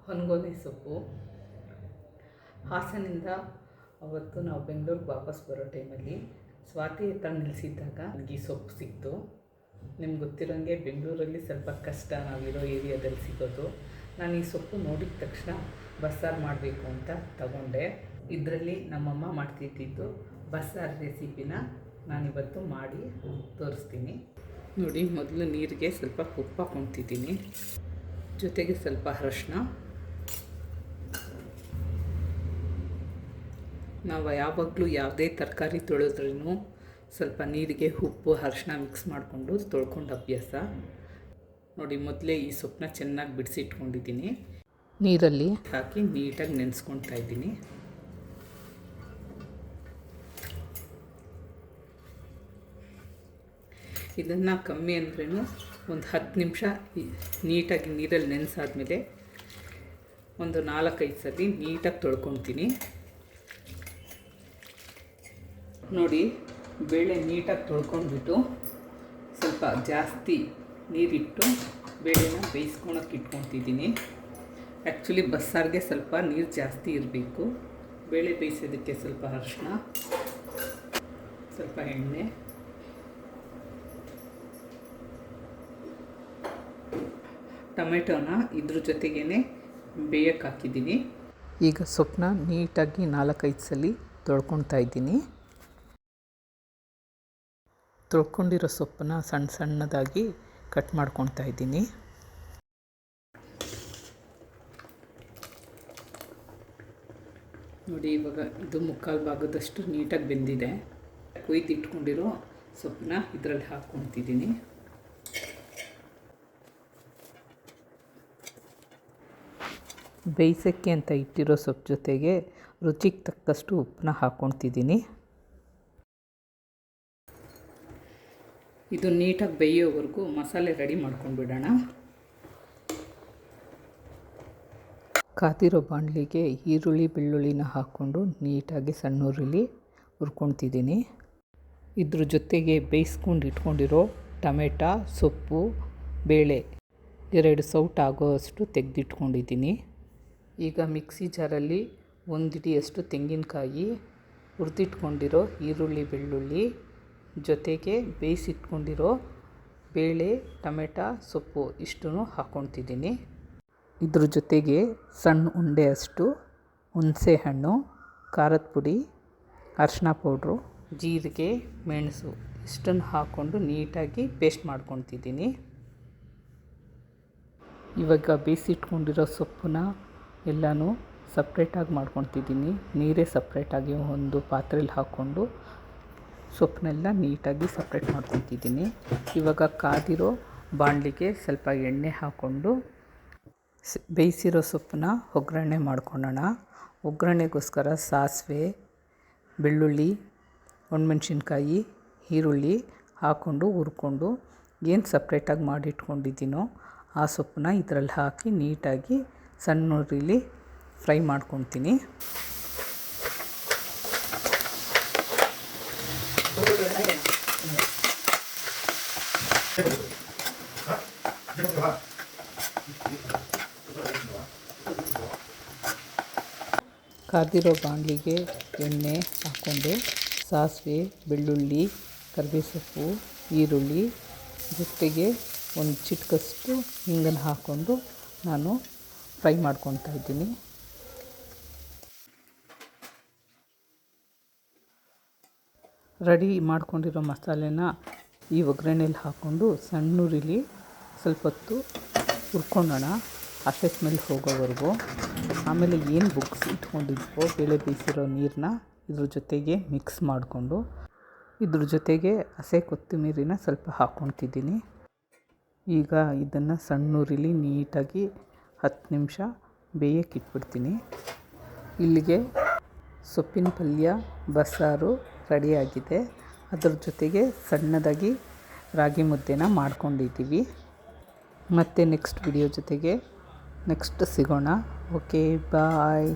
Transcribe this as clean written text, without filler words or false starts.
ಹೊನ್ಗೊನೆ ಸೊಪ್ಪು. ಹಾಸನಿಂದ ಅವತ್ತು ನಾವು ಬೆಂಗಳೂರಿಗೆ ವಾಪಸ್ ಬರೋ ಟೈಮಲ್ಲಿ ಸ್ವಾತಿ ಹತ್ರ ನಿಲ್ಲಿಸಿದ್ದಾಗ ನನಗೆ ಈ ಸೊಪ್ಪು ಸಿಕ್ತು. ನಿಮ್ಗೆ ಗೊತ್ತಿರೋಂಗೆ ಬೆಂಗಳೂರಲ್ಲಿ ಸ್ವಲ್ಪ ಕಷ್ಟ ನಾವಿರೋ ಏರಿಯಾದಲ್ಲಿ ಸಿಗೋದು. ನಾನು ಈ ಸೊಪ್ಪು ನೋಡಿದ ತಕ್ಷಣ ಬಸ್ಸಾರು ಮಾಡಬೇಕು ಅಂತ ತಗೊಂಡೆ. ಇದರಲ್ಲಿ ನಮ್ಮಮ್ಮ ಮಾಡ್ತಿದ್ದಿದ್ದು ಬಸ್ಸಾರು ರೆಸಿಪಿನ ನಾನಿವತ್ತು ಮಾಡಿ ತೋರಿಸ್ತೀನಿ ನೋಡಿ. ಮೊದಲು ನೀರಿಗೆ ಸ್ವಲ್ಪ ಉಪ್ಪು ಹಾಕ್ಕೊತಿದ್ದೀನಿ, ಜೊತೆಗೆ ಸ್ವಲ್ಪ ಅರಶಿನ. ನಾವು ಯಾವಾಗಲೂ ಯಾವುದೇ ತರಕಾರಿ ತೊಳೆದ್ರೂ ಸ್ವಲ್ಪ ನೀರಿಗೆ ಉಪ್ಪು ಅರಶಿನ ಮಿಕ್ಸ್ ಮಾಡಿಕೊಂಡು ತೊಳ್ಕೊಂಡು ಅಭ್ಯಾಸ ನೋಡಿ. ಮೊದಲೇ ಈ ಸೊಪ್ಪನ್ನ ಚೆನ್ನಾಗಿ ಬಿಡಿಸಿಟ್ಕೊಂಡಿದ್ದೀನಿ. ನೀರಲ್ಲಿ ಹಾಕಿ ನೀಟಾಗಿ ನೆನೆಸ್ಕೊಳ್ತಾ ಇದ್ದೀನಿ. ಇದನ್ನು ಕಮ್ಮಿ ಅಂದ್ರೂ ಒಂದು 10 ನಿಮಿಷ ನೀಟಾಗಿ ನೀರಲ್ಲಿ ನೆನೆಸಾದ್ಮೇಲೆ ಒಂದು 4-5 ಸಲ ನೀಟಾಗಿ ತೊಳ್ಕೊತೀನಿ ನೋಡಿ. ಬೇಳೆ ನೀಟಾಗಿ ತೊಳ್ಕೊಂಡ್ಬಿಟ್ಟು ಸ್ವಲ್ಪ ಜಾಸ್ತಿ ನೀರಿಟ್ಟು ಬೇಳೆನ ಬೇಯಿಸ್ಕೊಳಕ್ಕೆ ಇಟ್ಕೊತಿದ್ದೀನಿ. ಆ್ಯಕ್ಚುಲಿ ಬಸ್ಸಾರಿಗೆ ಸ್ವಲ್ಪ ನೀರು ಜಾಸ್ತಿ ಇರಬೇಕು. ಬೇಳೆ ಬೇಯಿಸೋದಕ್ಕೆ ಸ್ವಲ್ಪ ಅರಿಶಿನ, ಸ್ವಲ್ಪ ಎಣ್ಣೆ, ಟೊಮೆಟೊನ ಇದ್ರ ಜೊತೆಗೇ ಬೇಯಕ್ಕೆ ಹಾಕಿದ್ದೀನಿ. ಈಗ ಸೊಪ್ಪನ್ನ ನೀಟಾಗಿ 4-5 ಸಲ ತೊಳ್ಕೊತಾ ಇದ್ದೀನಿ. ತೊಳ್ಕೊಂಡಿರೋ ಸೊಪ್ಪನ್ನ ಸಣ್ಣ ಸಣ್ಣದಾಗಿ ಕಟ್ ಮಾಡ್ಕೊತಾ ಇದ್ದೀನಿ. ನೋಡಿ, ಇವಾಗ ಇದು 3/4 ಭಾಗದಷ್ಟು ನೀಟಾಗಿ ಬೆಂದಿದೆ. ಕೊಯ್ದಿಟ್ಕೊಂಡಿರೋ ಸೊಪ್ಪನ್ನ ಇದರಲ್ಲಿ ಹಾಕ್ಕೊತಿದ್ದೀನಿ. ಬೇಯಿಸೋಕ್ಕೆ ಅಂತ ಇಟ್ಟಿರೋ ಸೊಪ್ಪು ಜೊತೆಗೆ ರುಚಿಗೆ ತಕ್ಕಷ್ಟು ಉಪ್ಪನ್ನ ಹಾಕ್ಕೊತಿದ್ದೀನಿ. ಇದು ನೀಟಾಗಿ ಬೇಯೋವರೆಗೂ ಮಸಾಲೆ ರೆಡಿ ಮಾಡ್ಕೊಂಡ್ಬಿಡೋಣ. ಕಾದಿರೋ ಬಾಣಲಿಗೆ ಈರುಳ್ಳಿ ಬೆಳ್ಳುಳ್ಳಿನ ಹಾಕ್ಕೊಂಡು ನೀಟಾಗಿ ಸಣ್ಣ ಉರಿಲಿ ಹುರ್ಕೊತಿದ್ದೀನಿ. ಇದ್ರ ಜೊತೆಗೆ ಬೇಯಿಸ್ಕೊಂಡು ಇಟ್ಕೊಂಡಿರೋ ಟೊಮೆಟೊ, ಸೊಪ್ಪು, ಬೇಳೆ 2 ಸೌಟ್ ಆಗೋಷ್ಟು ತೆಗೆದಿಟ್ಕೊಂಡಿದ್ದೀನಿ. ಈಗ ಮಿಕ್ಸಿ ಜಾರಲ್ಲಿ 1 ಹಿಡಿಯಷ್ಟು ತೆಂಗಿನಕಾಯಿ, ಹುರಿದಿಟ್ಕೊಂಡಿರೋ ಈರುಳ್ಳಿ ಬೆಳ್ಳುಳ್ಳಿ ಜೊತೆಗೆ ಬೇಯಿಸಿಟ್ಕೊಂಡಿರೋ ಬೇಳೆ, ಟೊಮೆಟೊ, ಸೊಪ್ಪು ಇಷ್ಟನ್ನು ಹಾಕ್ಕೊತಿದ್ದೀನಿ. ಇದ್ರ ಜೊತೆಗೆ ಸಣ್ಣ ಉಂಡೆಯಷ್ಟು ಹುಣಸೆ ಹಣ್ಣು, ಖಾರದ ಪುಡಿ, ಅರಿಶಿನ ಪೌಡ್ರು, ಜೀರಿಗೆ, ಮೆಣಸು ಇಷ್ಟನ್ನು ಹಾಕ್ಕೊಂಡು ನೀಟಾಗಿ ಪೇಸ್ಟ್ ಮಾಡ್ಕೊತಿದ್ದೀನಿ. ಇವಾಗ ಬೇಯಿಸಿಟ್ಕೊಂಡಿರೋ ಸೊಪ್ಪನ್ನ ಎಲ್ಲನೂ ಸಪ್ರೇಟಾಗಿ ಮಾಡ್ಕೊತಿದ್ದೀನಿ. ನೀರೇ ಸಪ್ರೇಟಾಗಿ ಒಂದು ಪಾತ್ರೆಯಲ್ಲಿ ಹಾಕ್ಕೊಂಡು ಸೊಪ್ಪನ್ನೆಲ್ಲ ನೀಟಾಗಿ ಸಪ್ರೇಟ್ ಮಾಡ್ಕೊತಿದ್ದೀನಿ. ಇವಾಗ ಕಾದಿರೋ ಬಾಣಲಿಗೆ ಸ್ವಲ್ಪ ಎಣ್ಣೆ ಹಾಕ್ಕೊಂಡು ಬೇಯಿಸಿರೋ ಸೊಪ್ಪನ್ನ ಒಗ್ಗರಣೆ ಮಾಡ್ಕೊಳ್ಳೋಣ. ಒಗ್ಗರಣೆಗೋಸ್ಕರ ಸಾಸಿವೆ, ಬೆಳ್ಳುಳ್ಳಿ, ಒಣಮೆಣ್ಸಿನ್ಕಾಯಿ, ಈರುಳ್ಳಿ ಹಾಕ್ಕೊಂಡು ಹುರ್ಕೊಂಡು ಏನು ಸಪ್ರೇಟಾಗಿ ಮಾಡಿಟ್ಕೊಂಡಿದ್ದೀನೋ ಆ ಸೊಪ್ಪನ್ನ ಇದರಲ್ಲಿ ಹಾಕಿ ನೀಟಾಗಿ ಸಣ್ಣ ಉರಿಲಿ ಫ್ರೈ ಮಾಡ್ಕೊತೀನಿ. ಕಾದಿರೋ ಬಾಣಲಿಗೆ ಎಣ್ಣೆ ಹಾಕ್ಕೊಂಡು ಸಾಸಿವೆ, ಬೆಳ್ಳುಳ್ಳಿ, ಕರಿಬೇವು ಸೊಪ್ಪು, ಈರುಳ್ಳಿ ಜೊತೆಗೆ ಒಂದು ಚಿಟಿಕಷ್ಟು ಹಿಂಗನ್ನು ಹಾಕ್ಕೊಂಡು ನಾನು ಫ್ರೈ ಮಾಡ್ಕೊತಾ ಇದ್ದೀನಿ. ರೆಡಿ ಮಾಡ್ಕೊಂಡಿರೋ ಮಸಾಲೆನ ಈ ಒಗ್ಗರಣೆಯಲ್ಲಿ ಹಾಕ್ಕೊಂಡು ಸಣ್ಣ ಉರಿಲಿ ಸ್ವಲ್ಪ ಹೊತ್ತು ಹುರ್ಕೊಳ್ಳೋಣ, ಹಸಿ ಸ್ಮೆಲ್ ಹೋಗೋವರೆಗೂ. ಆಮೇಲೆ ಏನು ಬುಗ್ಸಿ ಇಟ್ಕೊಂಡಿದ್ವೋ ಬೇಳೆ ಬೇಯಿಸಿರೋ ನೀರನ್ನ ಇದ್ರ ಜೊತೆಗೆ ಮಿಕ್ಸ್ ಮಾಡಿಕೊಂಡು ಇದ್ರ ಜೊತೆಗೆ ಹಸಿ ಕೊತ್ತಂಬರಿನ ಸ್ವಲ್ಪ ಹಾಕ್ಕೊತಿದ್ದೀನಿ. ಈಗ ಇದನ್ನು ಸಣ್ಣ ಉರಿಲಿ ನೀಟಾಗಿ 10 ನಿಮಿಷ ಬೇಯಕ್ಕೆ ಇಟ್ಬಿಡ್ತೀನಿ. ಇಲ್ಲಿಗೆ ಸೊಪ್ಪಿನ ಪಲ್ಯ ಬಸ್ಸಾರು ರೆಡಿಯಾಗಿದೆ. ಅದ್ರ ಜೊತೆಗೆ ಸಣ್ಣದಾಗಿ ರಾಗಿ ಮುದ್ದೆನ ಮಾಡ್ಕೊಂಡಿದ್ದೀವಿ. ಮತ್ತು ನೆಕ್ಸ್ಟ್ ವಿಡಿಯೋ ಜೊತೆಗೆ ನೆಕ್ಸ್ಟ್ ಸಿಗೋಣ. ಓಕೆ, ಬಾಯ್.